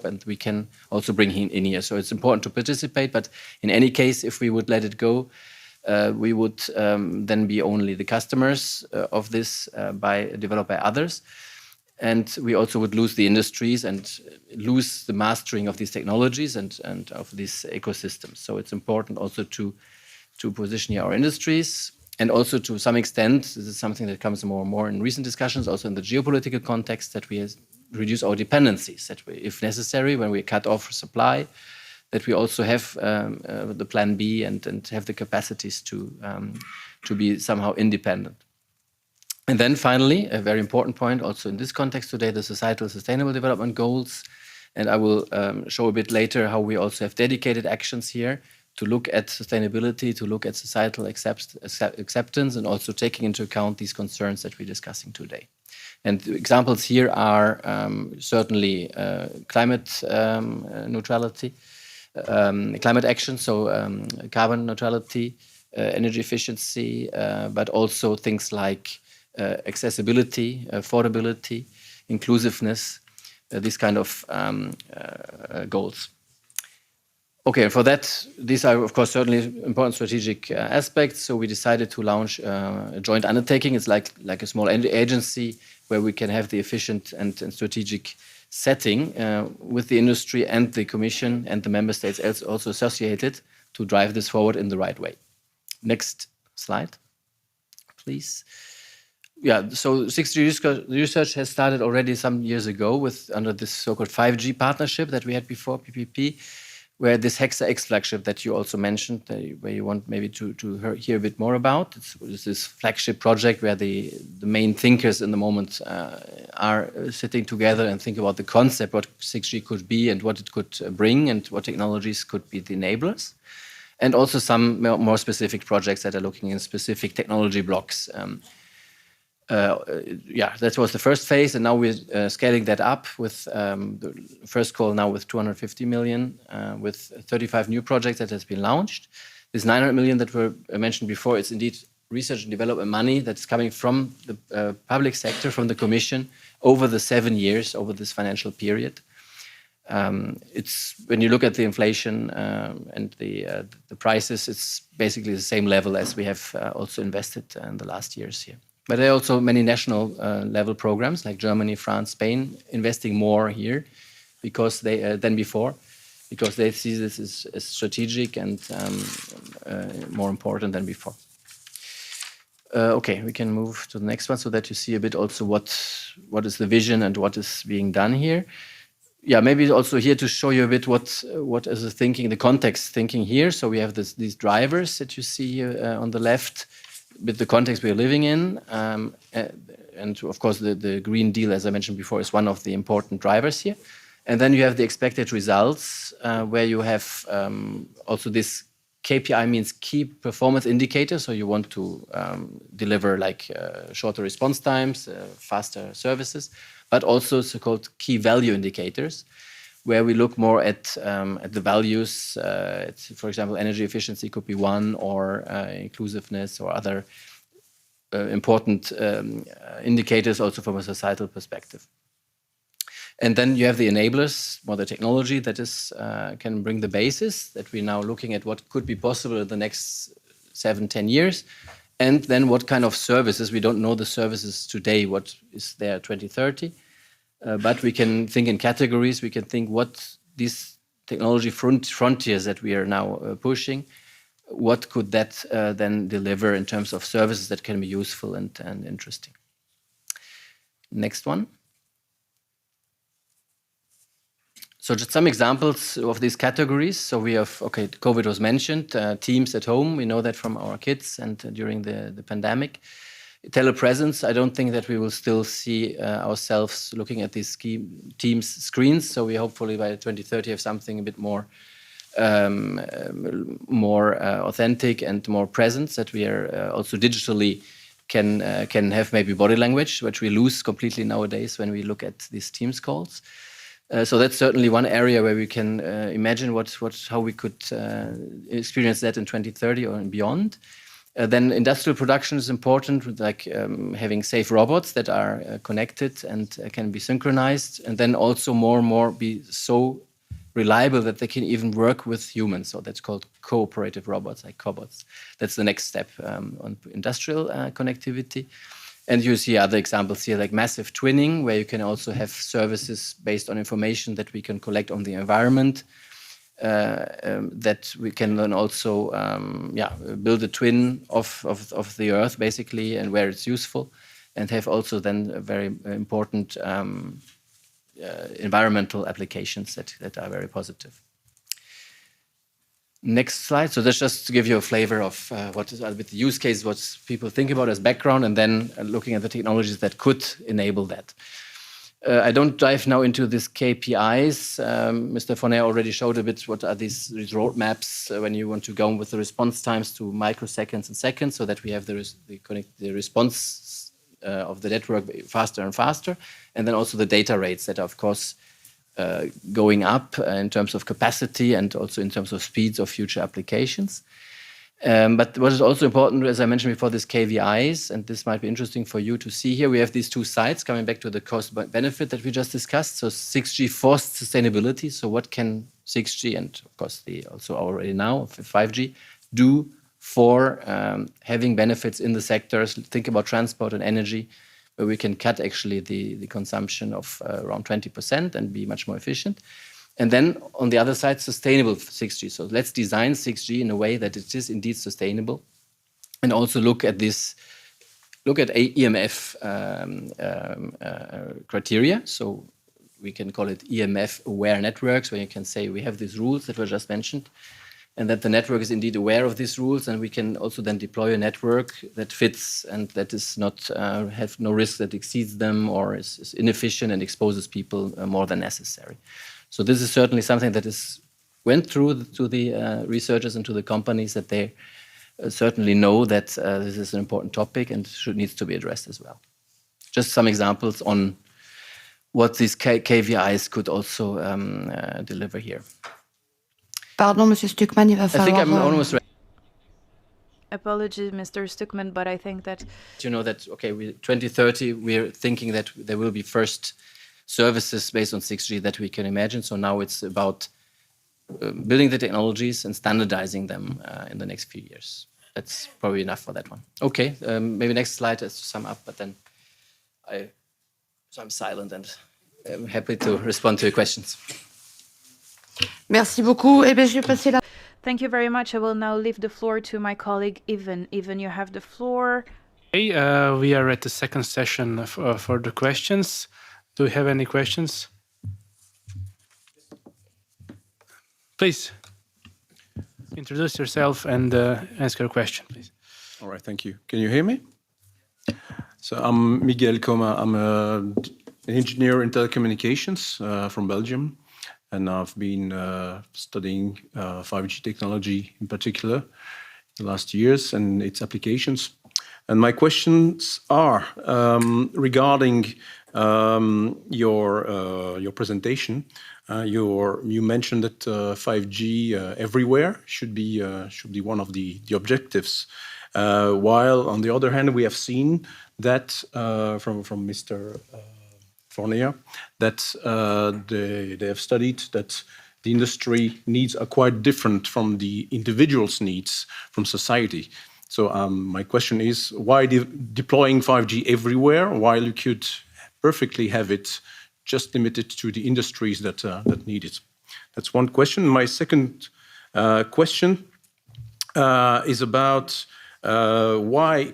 and we can also bring him in here. So it's important to participate, but in any case, if we would let it go, we would then be only the customers of this developed by others. And we also would lose the industries and lose the mastering of these technologies and of these ecosystems. So it's important also to position here our industries. And also to some extent, this is something that comes more and more in recent discussions, also in the geopolitical context, that we reduce our dependencies, that we, if necessary, when we cut off supply, that we also have the plan B and have the capacities to be somehow independent. And then finally, a very important point also in this context today, the societal sustainable development goals. And I will show a bit later how we also have dedicated actions here to look at sustainability, to look at societal acceptance, and also taking into account these concerns that we're discussing today. And the examples here are certainly climate neutrality, climate action, so carbon neutrality, energy efficiency, but also things like accessibility, affordability, inclusiveness, these kind of goals. Okay, for that, these are, of course, certainly important strategic aspects. So we decided to launch a joint undertaking. It's like a small agency where we can have the efficient and strategic setting with the industry and the Commission and the member states also associated to drive this forward in the right way. Next slide, please. Yeah, so 6G research has started already some years ago under this so-called 5G partnership that we had before, PPP, where this HEXA-X flagship that you also mentioned, where you want maybe to hear a bit more about. It's this flagship project where the main thinkers in the moment are sitting together and think about the concept, what 6G could be and what it could bring and what technologies could be the enablers. And also some more specific projects that are looking in specific technology blocks. Yeah, that was the first phase, and now we're scaling that up with the first call now with 250 million, with 35 new projects that has been launched. This 900 million that were mentioned before, it's indeed research and development money that's coming from the public sector, from the Commission, over the 7 years, over this financial period. It's when you look at the inflation and the prices, it's basically the same level as we have also invested in the last years here. But there are also many national level programs like Germany, France, Spain, investing more here because than before, because they see this as strategic and more important than before. Okay, we can move to the next one so that you see a bit also what is the vision and what is being done here. Yeah, maybe also here to show you a bit what is the thinking, the context thinking here. So we have these drivers that you see on the left, with the context we're living in. And of course, the Green Deal, as I mentioned before, is one of the important drivers here. And then you have the expected results, where you have also this KPI means key performance indicator. So you want to deliver like shorter response times, faster services, but also so-called key value indicators, where we look more at the values. For example, energy efficiency could be one, or inclusiveness, or other important indicators also from a societal perspective. And then you have the enablers, more the technology that is can bring the basis, that we're now looking at what could be possible in the next 7-10 years. And then what kind of services, we don't know the services today, what is there 2030. But we can think in categories. We can think what these technology frontiers that we are now pushing, what could that then deliver in terms of services that can be useful and interesting. Next one. So just some examples of these categories. So we have, okay, COVID was mentioned, teams at home. We know that from our kids and during the pandemic. Telepresence, I don't think that we will still see ourselves looking at these Teams screens. So we hopefully by 2030 have something a bit more authentic and more presence, that we are also digitally can have maybe body language, which we lose completely nowadays when we look at these Teams calls. So that's certainly one area where we can imagine how we could experience that in 2030 or beyond. Then industrial production is important, like having safe robots that are connected and can be synchronized, and then also more and more be so reliable that they can even work with humans. So that's called cooperative robots, like cobots. That's the next step on industrial connectivity. And you see other examples here, like massive twinning, where you can also have services based on information that we can collect on the environment, that we can then also build a twin of the Earth, basically, and where it's useful, and have also then a very important environmental applications that are very positive. Next slide. So that's just to give you a flavor of what is with the use case, what people think about as background, and then looking at the technologies that could enable that. I don't dive now into these KPIs. Mr. Fournier already showed a bit what are these roadmaps when you want to go with the response times to microseconds and seconds, so that we have the response of the network faster and faster, and then also the data rates that are, of course, going up in terms of capacity and also in terms of speeds of future applications. But what is also important, as I mentioned before, these KVIs, and this might be interesting for you to see here. We have these two sides coming back to the cost benefit that we just discussed. So 6G forced sustainability. So what can 6G and of course also already now 5G do for having benefits in the sectors? Think about transport and energy, where we can cut actually the consumption of around 20% and be much more efficient. And then on the other side, sustainable 6G. So let's design 6G in a way that it is indeed sustainable, and also look at EMF criteria. So we can call it EMF aware networks, where you can say we have these rules that were just mentioned, and that the network is indeed aware of these rules, and we can also then deploy a network that fits and that is not have no risk that exceeds them or is inefficient and exposes people more than necessary. So this is certainly something that went through to the researchers and to the companies, that they certainly know that this is an important topic and needs to be addressed as well. Just some examples on what these KVIs could also deliver here. Pardon, Monsieur Stuckmann, il va falloir... I think I'm almost ready. Apologies, Mr. Stuckmann, but I think that... You know that, okay, 2030, we're thinking that there will be first services based on 6G that we can imagine. So now it's about building the technologies and standardizing them in the next few years. That's probably enough for that one. Okay, maybe next slide is to sum up, but then I'm silent and I'm happy to respond to your questions. Merci beaucoup. Eh bien, je vais passer la... Thank you very much. I will now leave the floor to my colleague, Ivan. Ivan, you have the floor. Okay, we are at the second session for the questions. Do you have any questions? Please, introduce yourself and ask your question, please. All right, thank you. Can you hear me? So I'm Miguel Coma. I'm an engineer in telecommunications from Belgium, and I've been studying 5G technology in particular the last years and its applications. And my questions are regarding your presentation. You mentioned that 5G everywhere should be one of the objectives. While on the other hand, we have seen that from Mr. Fournier that they have studied that the industry needs are quite different from the individual's needs from society. So my question is, why deploying 5G everywhere while you could perfectly have it just limited to the industries that need it? That's one question. My second question is about why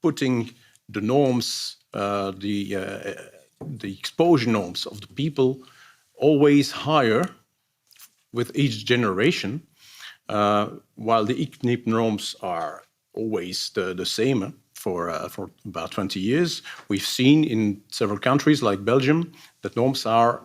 putting the norms, the exposure norms of the people always higher with each generation, while the ICNIP norms are always the same for about 20 years. We've seen in several countries like Belgium that norms are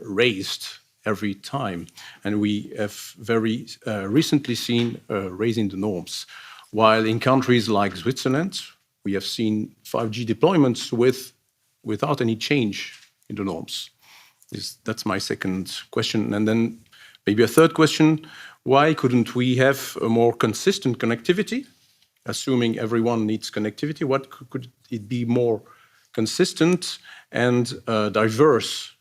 raised every time, and we have very recently seen raising the norms. While in countries like Switzerland, we have seen 5G deployments without any change in the norms. That's my second question. And then Maybe a third question, why couldn't we have a more consistent connectivity? Assuming everyone needs connectivity, what could it be more consistent and diverse,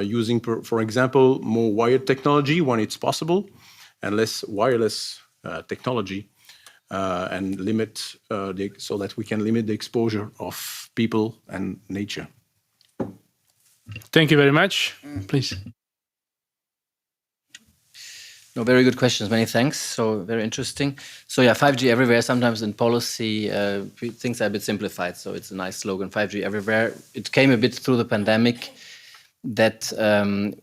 using, for example, more wired technology when it's possible, and less wireless technology, and limit so that we can limit the exposure of people and nature. Thank you very much. Please. No, very good questions. Many thanks. So very interesting. So yeah, 5G everywhere. Sometimes in policy, things are a bit simplified. So it's a nice slogan, 5G everywhere. It came a bit through the pandemic that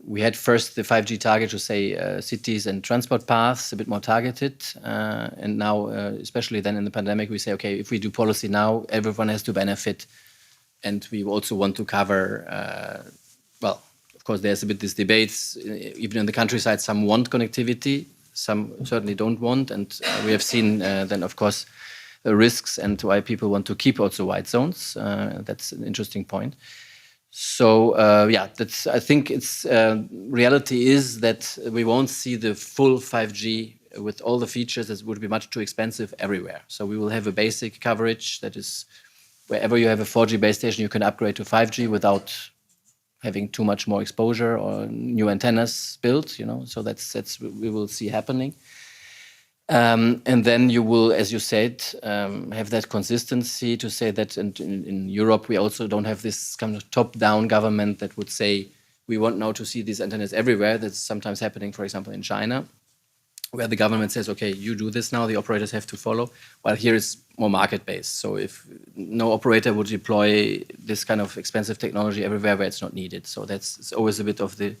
we had first the 5G target to say cities and transport paths, a bit more targeted. And now, especially then in the pandemic, we say, okay, if we do policy now, everyone has to benefit. And we also want to cover, well, of course, there's a bit these debates, even in the countryside, some want connectivity, some certainly don't want. And we have seen then, of course, the risks and why people want to keep also white zones. That's an interesting point. So, yeah, that's, I think it's, reality is that we won't see the full 5G with all the features. That would be much too expensive everywhere. So we will have a basic coverage that is, wherever you have a 4G base station, you can upgrade to 5G without having too much more exposure or new antennas built, you know, so that's we will see happening. And then you will, as you said, have that consistency to say that in Europe we also don't have this kind of top-down government that would say, we want now to see these antennas everywhere. That's sometimes happening, for example, in China, where the government says, okay, you do this now, the operators have to follow. While here it's more market-based. So if no operator would deploy this kind of expensive technology everywhere where it's not needed. So it's always a bit of the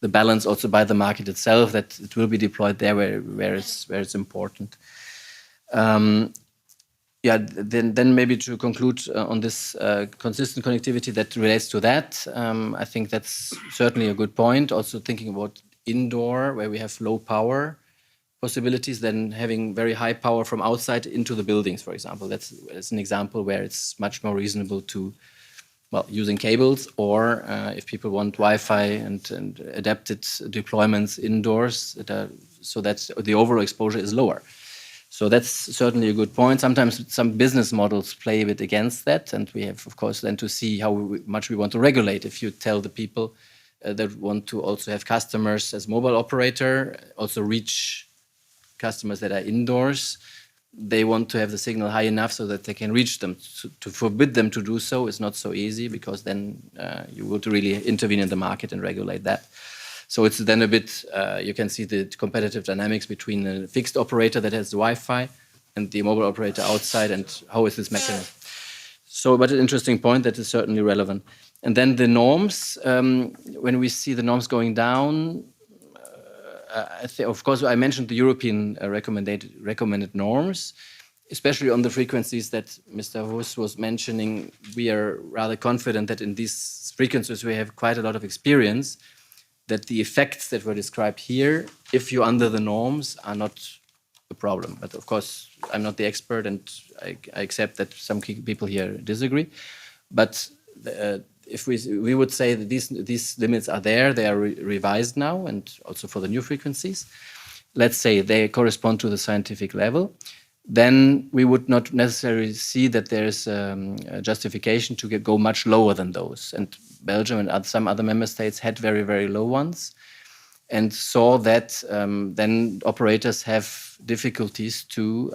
balance also by the market itself, that it will be deployed there where it's important. Yeah, then maybe to conclude on this consistent connectivity that relates to that, I think that's certainly a good point. Also thinking about indoor, where we have low power possibilities, then having very high power from outside into the buildings, for example. That's an example where it's much more reasonable to, well, using cables, or if people want Wi-Fi and adapted deployments indoors, so that the overall exposure is lower. So that's certainly a good point. Sometimes some business models play a bit against that, and we have, of course, then to see how much we want to regulate. If you tell the people that want to also have customers as mobile operator, also reach customers that are indoors, they want to have the signal high enough so that they can reach them. To forbid them to do so is not so easy, because then you would really intervene in the market and regulate that. So it's then a bit, you can see the competitive dynamics between the fixed operator that has the Wi-Fi and the mobile operator outside, and how is this mechanism. So, but an interesting point that is certainly relevant. And then the norms, when we see the norms going down, of course, I mentioned the European recommended norms, especially on the frequencies that Mr. Voss was mentioning. We are rather confident that in these frequencies we have quite a lot of experience, that the effects that were described here, if you're under the norms, are not a problem. But of course, I'm not the expert, and I accept that some people here disagree. But if we would say that these limits are there, they are revised now, and also for the new frequencies, let's say they correspond to the scientific level, then we would not necessarily see that there's a justification to go much lower than those. And Belgium and some other member states had very, very low ones, and saw that then operators have difficulties to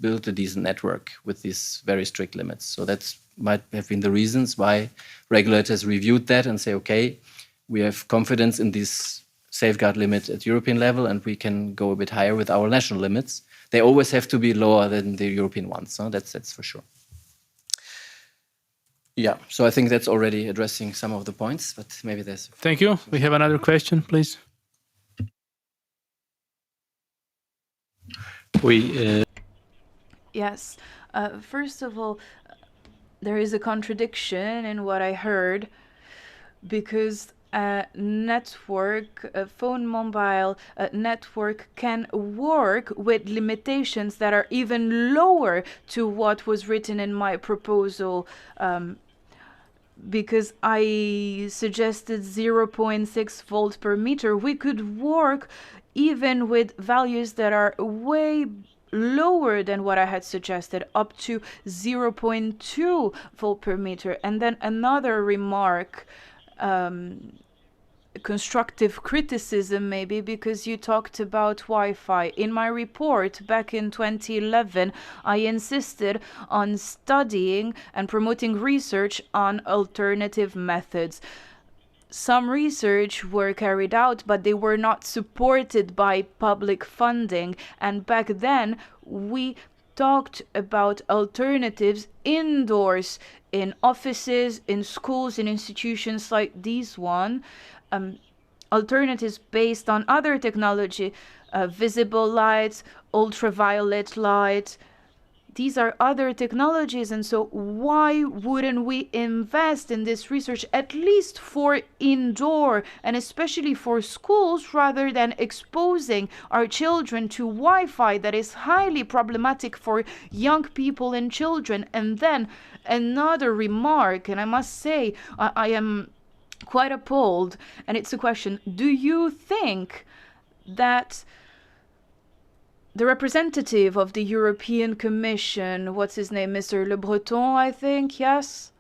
build a decent network with these very strict limits. So that might have been the reasons why regulators reviewed that and say, okay, we have confidence in this safeguard limit at European level, and we can go a bit higher with our national limits. They always have to be lower than the European ones, so that's for sure. Yeah, so I think that's already addressing some of the points, but maybe there's... Thank you. We have another question, please. Yes. First of all, there is a contradiction in what I heard, because a phone mobile network can work with limitations that are even lower to what was written in my proposal, because I suggested 0.6 volt per meter. We could work even with values that are way lower than what I had suggested, up to 0.2 volt per meter. And then another remark, constructive criticism maybe, because you talked about Wi-Fi. In my report back in 2011, I insisted on studying and promoting research on alternative methods. Some research were carried out, but they were not supported by public funding. And back then, we talked about alternatives indoors, in offices, in schools, in institutions like this one. Alternatives based on other technology, visible lights, ultraviolet light. These are other technologies, and so why wouldn't we invest in this research, at least for indoor and especially for schools, rather than exposing our children to Wi-Fi that is highly problematic for young people and children? And then another remark, and I must say I am quite appalled, and it's a question: do you think that the representative of the European Commission, what's his name, Mr. Le Breton, I think, yes?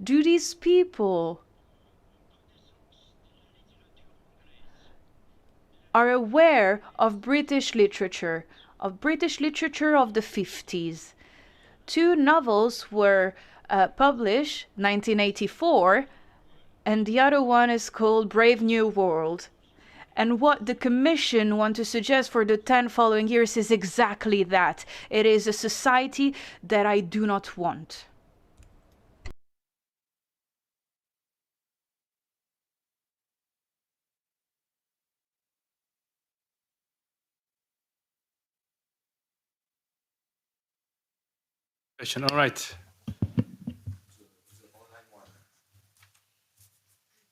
Do these people are aware of British literature of the 50s? Two novels were published, 1984, and the other one is called Brave New World. And what the Commission want to suggest for the 10 following years is exactly that. It is a society that I do not want. Question. All right.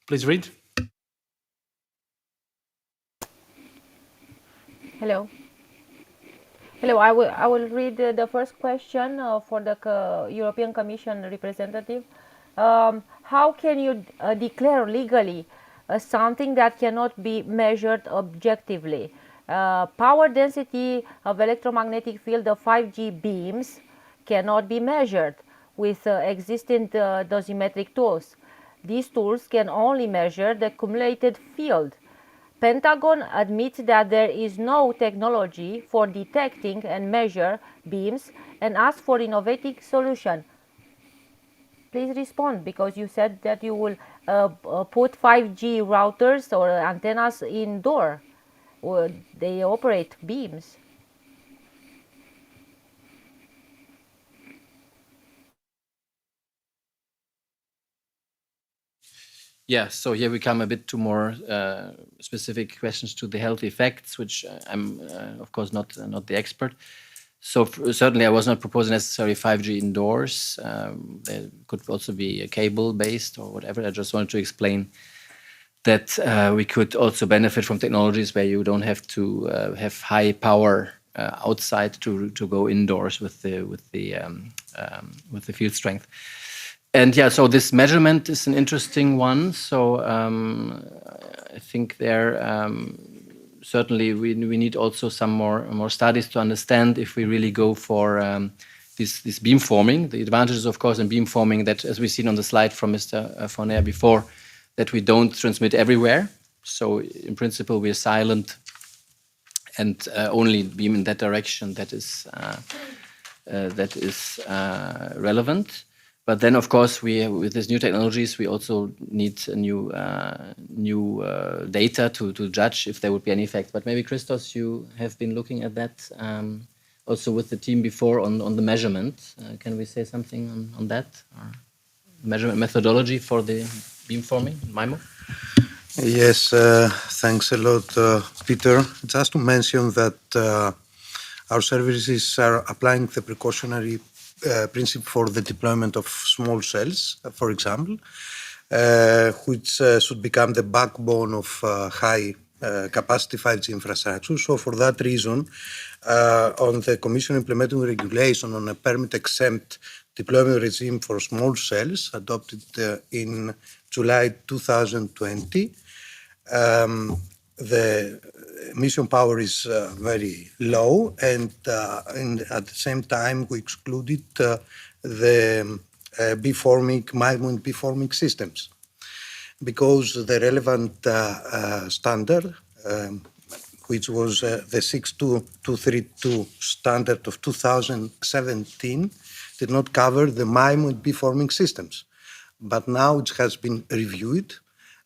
Please read. Hello. Hello, I will read the first question for the European Commission representative. How can you declare legally something that cannot be measured objectively? Power density of electromagnetic field of 5G beams cannot be measured with existing dosimetric tools. These tools can only measure the accumulated field. Pentagon admits that there is no technology for detecting and measure beams and asks for innovative solution. Please respond, because you said that you will put 5G routers or antennas indoor. They operate beams. Yeah, so here we come a bit to more specific questions to the health effects, which I'm, of course, not the expert. So certainly I was not proposing necessarily 5G indoors. There could also be a cable-based or whatever. I just wanted to explain that we could also benefit from technologies where you don't have to have high power outside to go indoors with the field strength. And yeah, so this measurement is an interesting one. So I think there certainly we need also some more studies to understand if we really go for this beamforming. The advantages, of course, in beamforming, that as we've seen on the slide from Mr. Fournier before, that we don't transmit everywhere. So in principle, we're silent and only beam in that direction that is relevant. But then, of course, with these new technologies, we also need a new data to judge if there would be any effect. But maybe, Christos, you have been looking at that also with the team before on the measurement. Can we say something on that? Or measurement methodology for the beamforming, MIMO? Yes, thanks a lot, Peter. Just to mention that our services are applying the precautionary principle for the deployment of small cells, for example, which should become the backbone of high capacity 5G infrastructure. So for that reason, on the Commission implementing regulation on a permit exempt deployment regime for small cells adopted in July 2020. The emission power is very low, and at the same time we excluded the MIMO beforming systems, because the relevant standard, which was the 62232 standard of 2017, did not cover the MIMO beforming systems. But now it has been reviewed.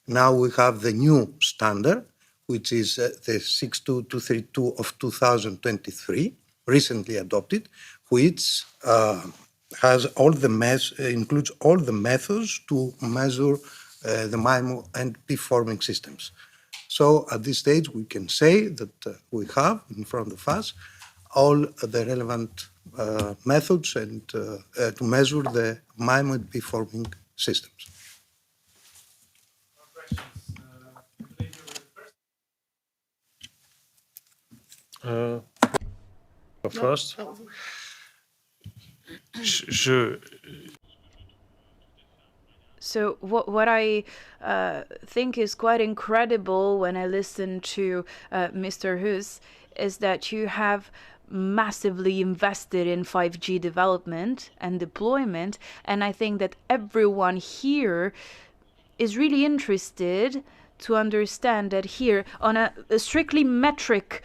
Now we have the new standard, which is the 62232 of 2023, recently adopted, which has all includes all the methods to measure the MIMO and beforming systems. So at this stage, we can say that we have in front of us all the relevant methods and to measure the MIMO and beforming systems. First. So what I think is quite incredible when I listen to Mr. Hus is that you have massively invested in 5G development and deployment, and I think that everyone here is really interested to understand that here, on a strictly metric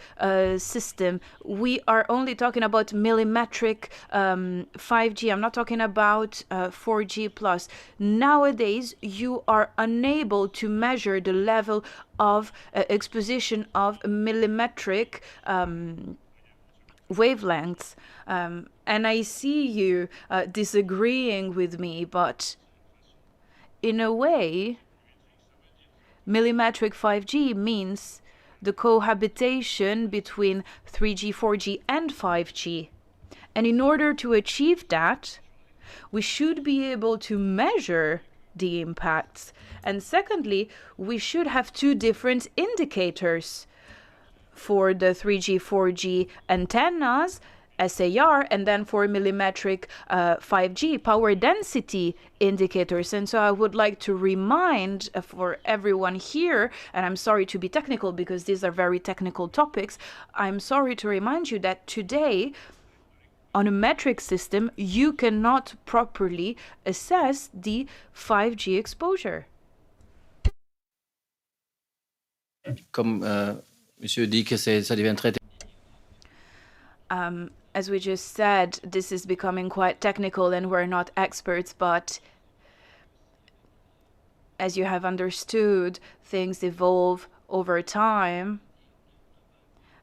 system, we are only talking about millimetric 5G. I'm not talking about 4G plus. Nowadays, you are unable to measure the level of exposition of millimetric wavelengths. And I see you disagreeing with me, but in a way, millimetric 5G means the cohabitation between 3G, 4G, and 5G. And in order to achieve that, we should be able to measure the impacts. And secondly, we should have two different indicators for the 3G, 4G antennas, SAR, and then for millimetric 5G power density indicators. And so I would like to remind for everyone here, and I'm sorry to be technical because these are very technical topics, I'm sorry to remind you that today on a metric system you cannot properly assess the 5G exposure. Comme Monsieur dit que ça devient très As we just said, this is becoming quite technical and we're not experts, but as you have understood, things evolve over time.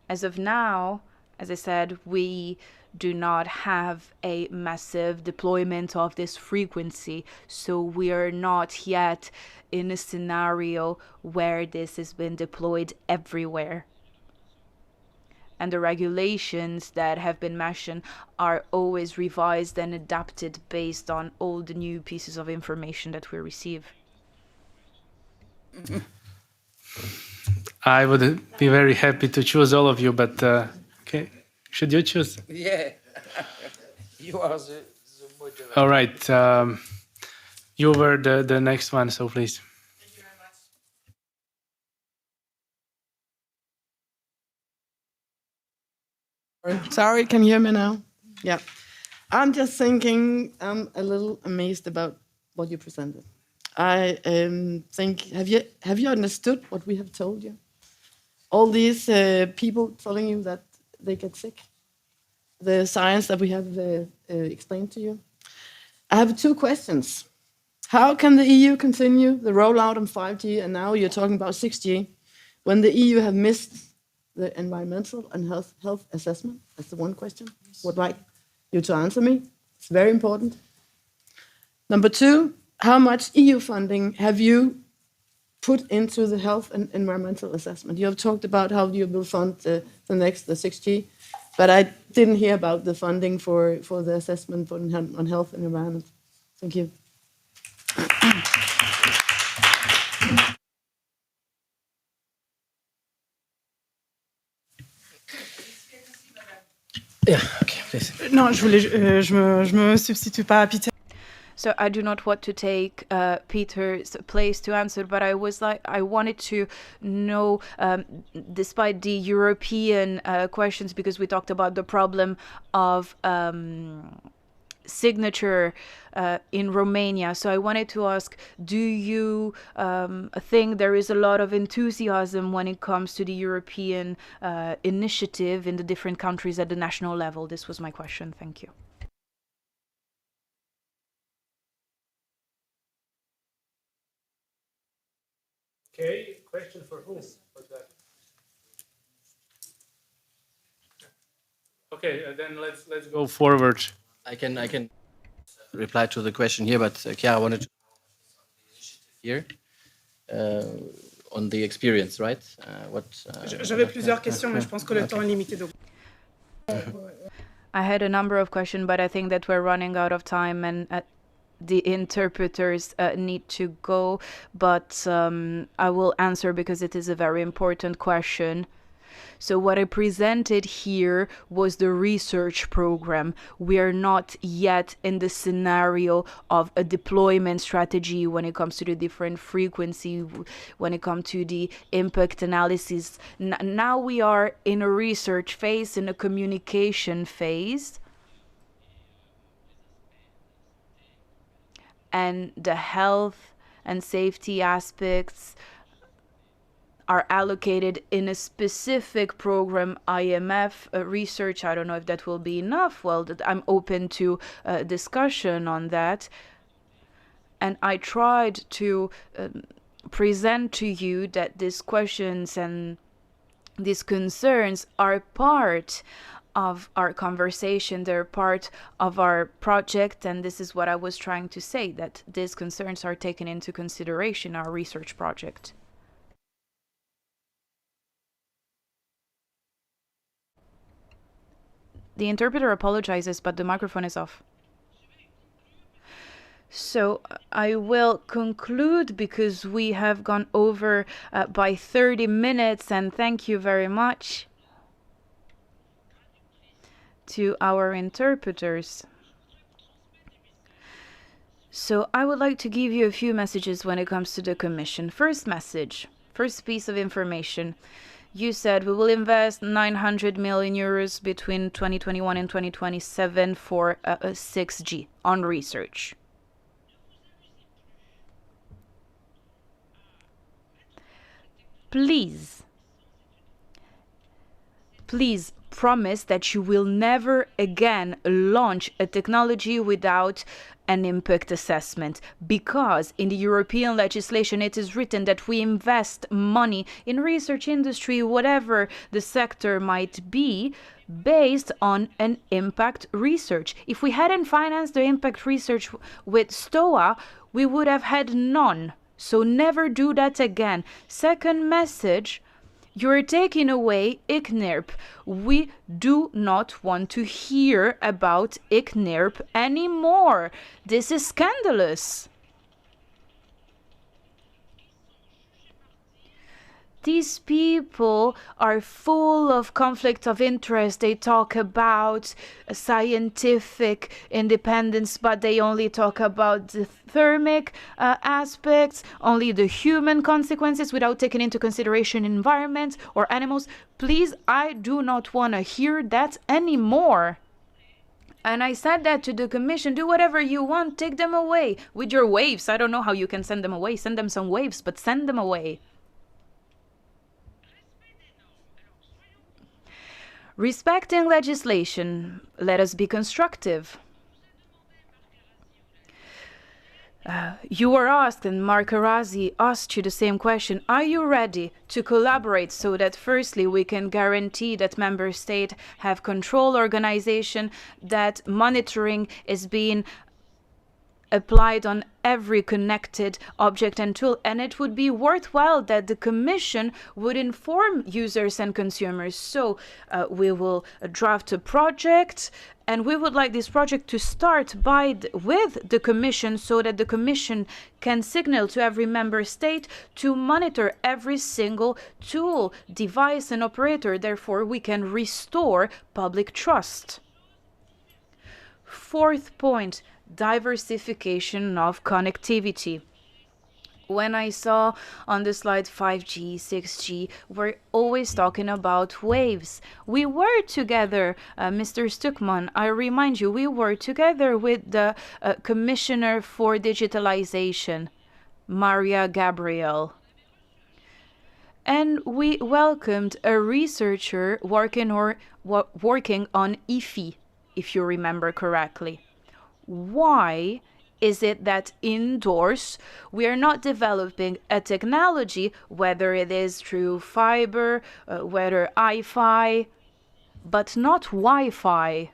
As of now, as I said, we do not have a massive deployment of this frequency, so we are not yet in a scenario where this has been deployed everywhere. And the regulations that have been mentioned are always revised and adapted based on all the new pieces of information that we receive. I would be very happy to choose all of you, but okay, should you choose? Yeah, you are the moderator. All right, you were the next one, so please. Sorry, can you hear me now? Yeah. I'm just thinking, I'm a little amazed about what you presented. I think, have you understood what we have told you? All these people telling you that they get sick? The science that we have explained to you? I have two questions. How can the EU continue the rollout on 5G, and now you're talking about 6G, when the EU have missed the environmental and health assessment? That's the one question. Would like you to answer me. It's very important. Number two, how much EU funding have you put into the health and environmental assessment? You have talked about how you will fund the 6G, but I didn't hear about the funding for the assessment on health and environment. Thank you. Yeah, okay. Non, je me substitue pas à Peter. So I do not want to take Peter's place to answer, but I wanted to know, despite the European questions, because we talked about the problem of signature in Romania. So I wanted to ask, do you think there is a lot of enthusiasm when it comes to the European initiative in the different countries at the national level? This was my question. Thank you. Okay, question for whom? Okay, then let's go forward. I can reply to the question here, but Chiara wanted to here on the experience, right? J'avais plusieurs questions, mais je pense que le temps est limité. Donc. I had a number of questions, but I think that we're running out of time and the interpreters need to go. But I will answer because it is a very important question. So what I presented here was the research program. We are not yet in the scenario of a deployment strategy when it comes to the different frequency, when it comes to the impact analysis. Now we are in a research phase, in a communication phase. And the health and safety aspects are allocated in a specific program, IMF research. I don't know if that will be enough. Well, I'm open to discussion on that. And I tried to present to you that these questions and these concerns are part of our conversation. They're part of our project, and this is what I was trying to say, that these concerns are taken into consideration in our research project. The interpreter apologizes, but the microphone is off. So I will conclude because we have gone over by 30 minutes, and thank you very much to our interpreters. So I would like to give you a few messages when it comes to the Commission. First message, first piece of information. You said we will invest 900 million euros between 2021 and 2027 for 6G on research. Please promise that you will never again launch a technology without an impact assessment, because in the European legislation it is written that we invest money in research industry, whatever the sector might be, based on an impact research. If we hadn't financed the impact research with STOA, we would have had none. So never do that again. Second message, you're taking away ICNIRP. We do not want to hear about ICNIRP anymore. This is scandalous. These people are full of conflict of interest. They talk about scientific independence, but they only talk about the thermic aspects, only the human consequences without taking into consideration environment or animals. Please, I do not want to hear that anymore. And I said that to the Commission, do whatever you want, take them away with your waves. I don't know how you can send them away. Send them some waves, but send them away. Respecting legislation, let us be constructive. You were asked, and Mark Arazi asked you the same question, are you ready to collaborate so that firstly we can guarantee that member states have control organization, that monitoring is being applied on every connected object and tool, and it would be worthwhile that the Commission would inform users and consumers. So we will draft a project, and we would like this project to start with the Commission so that the Commission can signal to every member state to monitor every single tool, device and operator. Therefore, we can restore public trust. Fourth point, diversification of connectivity. When I saw on the slide 5G, 6G, we're always talking about waves. We were together, Mr. Stuckmann, I remind you, we were together with the Commissioner for Digitalization, Maria Gabriel. And we welcomed a researcher working on IFI, if you remember correctly. Why is it that indoors we are not developing a technology, whether it is through fiber, whether Wi-Fi, but not Wi-Fi?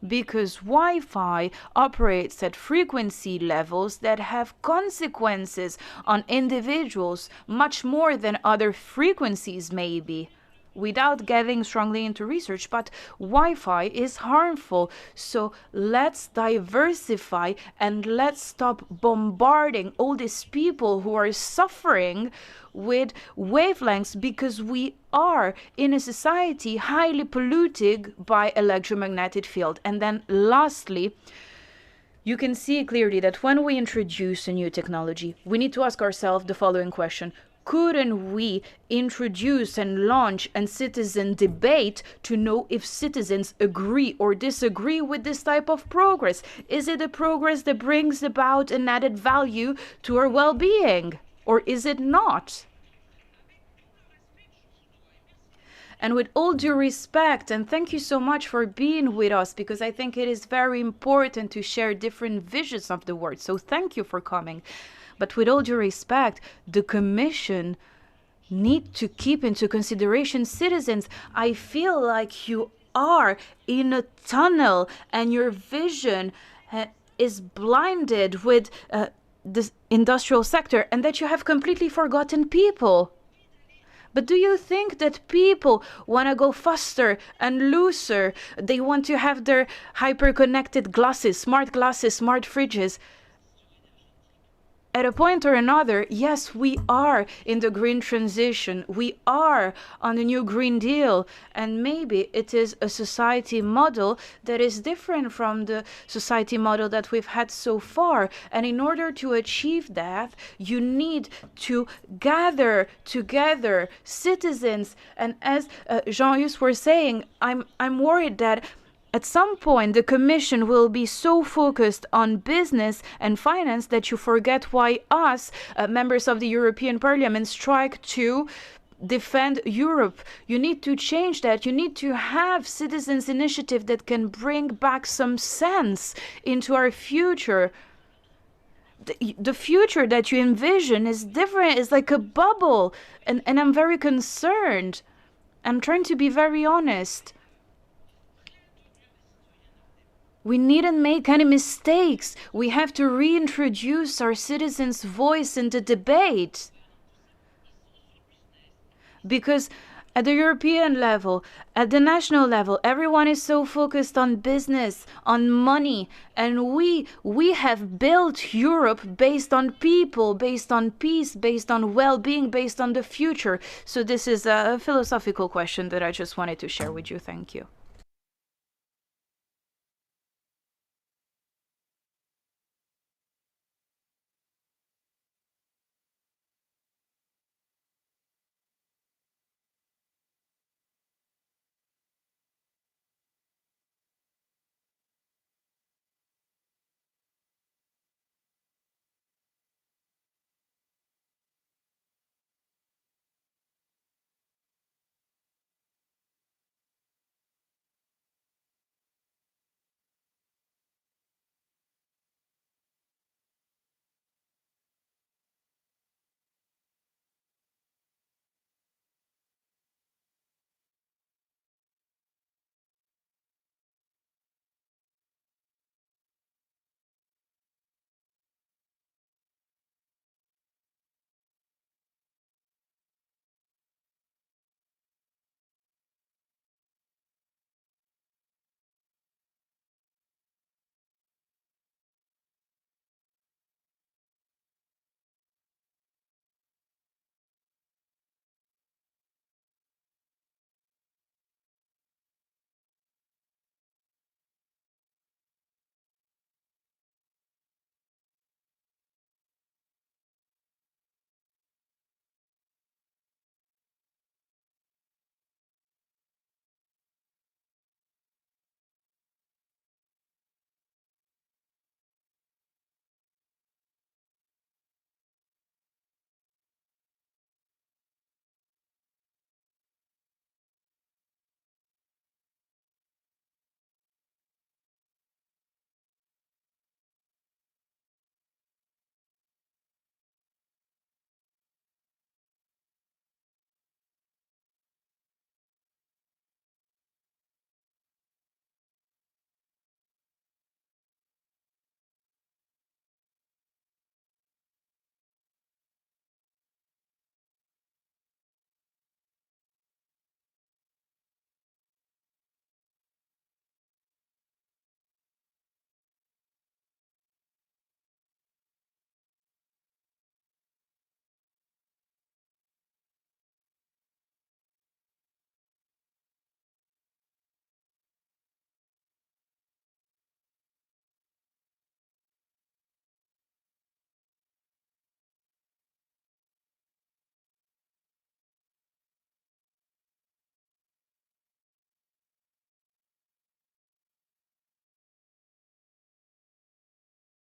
Because Wi-Fi operates at frequency levels that have consequences on individuals much more than other frequencies maybe. Without getting strongly into research, but Wi-Fi is harmful. So let's diversify and let's stop bombarding all these people who are suffering with wavelengths, because we are in a society highly polluted by electromagnetic field. And then lastly, you can see clearly that when we introduce a new technology, we need to ask ourselves the following question. Couldn't we introduce and launch a citizen debate to know if citizens agree or disagree with this type of progress? Is it a progress that brings about an added value to our well-being, or is it not? And with all due respect, and thank you so much for being with us, because I think it is very important to share different visions of the world. So thank you for coming. But with all due respect, the Commission need to keep into consideration citizens. I feel like you are in a tunnel and your vision is blinded with the industrial sector, and that you have completely forgotten people. But do you think that people want to go faster and looser? They want to have their hyper-connected glasses, smart fridges. At a point or another, yes, we are in the green transition. We are on the new Green Deal. And maybe it is a society model that is different from the society model that we've had so far. And in order to achieve that, you need to gather together citizens. And as Jean-Yves were saying, I'm worried that at some point, the Commission will be so focused on business and finance that you forget why us, members of the European Parliament, strike to defend Europe. You need to change that. You need to have citizens' initiative that can bring back some sense into our future. The future that you envision is different. It's like a bubble. And I'm very concerned. I'm trying to be very honest. We needn't make any mistakes. We have to reintroduce our citizens' voice in the debate. Because at the European level, at the national level, everyone is so focused on business, on money. And we have built Europe based on people, based on peace, based on well-being, based on the future. So this is a philosophical question that I just wanted to share with you. Thank you.